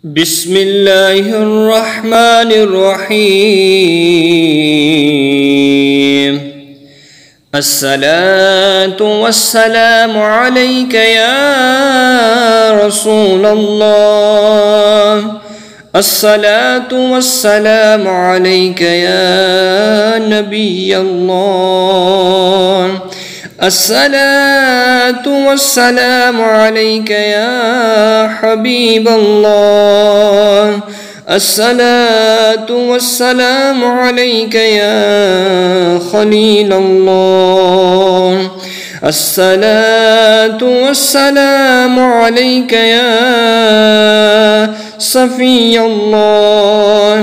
बिस्मिल्लाहिर्रहमानिर्रहीम। अस्सलातु वस्सलामु अलैका या रसूलल्लाह। अस्सलातु वस्सलामु अलैका या नबियल्लाह। अस्सलातु वस्सलामु अलैका या हबीबल्लाह। अस्सलातु वस्सलामु अलैका या खलीलल्लाह। अस्सलातु वस्सलामु अलैका या सफ़ियल्लाह।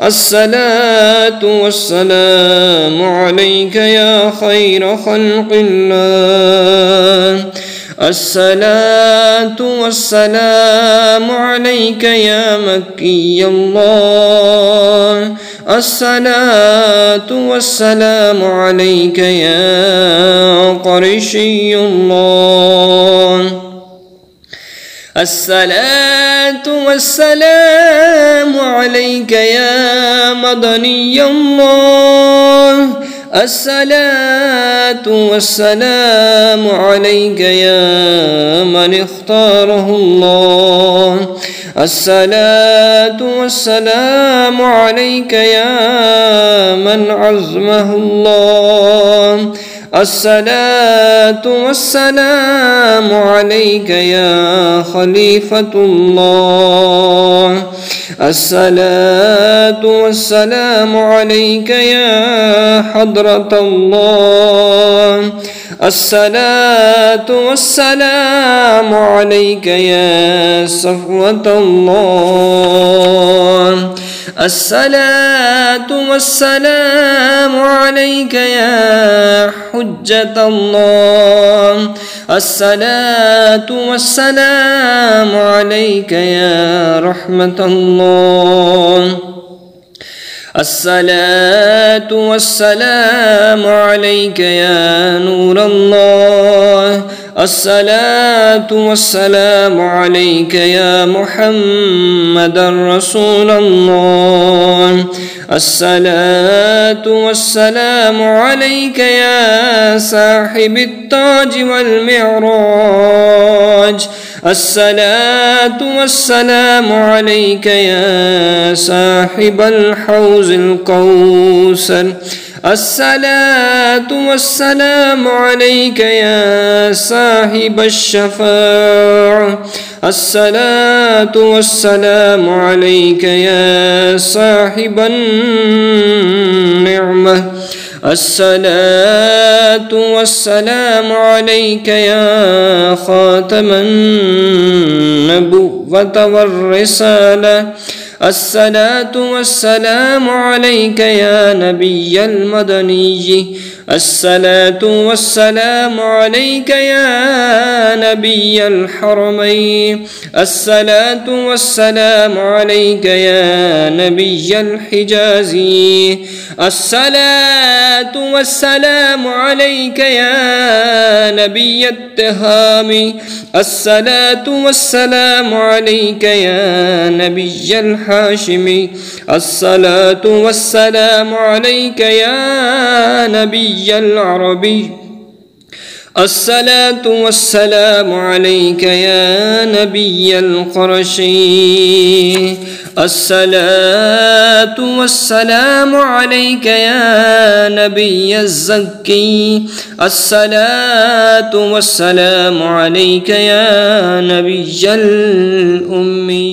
अस्सलातु वस्सलामु अलैका या खैर खल्क़िल्लाह। अस्सलातु वस्सलामु अलैका या मक्कियल्लाह। अस्सलातु वस्सलामु अलैका या क़ुरैशिय्युल्लाह। अस्सलातु वस्सलामु अलैका या मदनिय्युल्लाह। अस्सलातु वस्सलामु अलैका या मन इख्तारहुल्लाह। अस्सलातु वस्सलामु अलैका या मन अज़्ज़महुल्लाह। अस्सलातु वस्सलामु अलैका या खलीफतुल्लाह। अस्सलातु वस्सलामु अलैका या हज़रतल्लाह। अस्सलातु वस्सलामु अलैका या सफ़वतल्लाह। अस्सलातु वस्सलामु अलैका या हुज्जतल्लाह। अस्सलातु वस्सलामु अलैका या रहमतल्लाह। अस्सलातु वस्सलामु अलैका या नूरल्लाह। अस्सलातु वस्सलामु अलैका या मुहम्मदर रसूलल्लाह। अस्सलातु वस्सलामु अलैका या साहिबित ताज वल मिअराज। अस्सलातु वस्सलामु अलैका या साहिबल हौज़िल कौसर। अस्सलातु वस्सलामु अलैका या साहिबश शफ़ाअह। अस्सलातु वस्सलामु अलैका या साहिबन निअमह। अस्सलातु वस्सलामु अलैका या ख़ातमन नबुव्वत वर रिसाला। अस्सलातु वस्सलामु अलैका या नबिय्यल मदनी। अस्सलातु वस्सलामु अलैका या नबिय्यल हरमैन। अस्सलातु वस्सलामु अलैका या नबिय्यल हिजाज़ी। अस्सलातु वस्सलामु अलैका या नबिय्यत तिहामी। अस्सलातु वस्सलामु अलैका या नबिय्यल हाशिमी। अस्सलातु वस्सलामु अलैका या नबिय्यल अरबी। अस्सलातु वस्सलामु अलैका या नबिय्यल क़ुरशी। अस्सलातु वस्सलामु अलैका या नबिय्यज़ ज़क्की। अस्सलातु वस्सलामु अलैका या नबिय्यल उम्मी।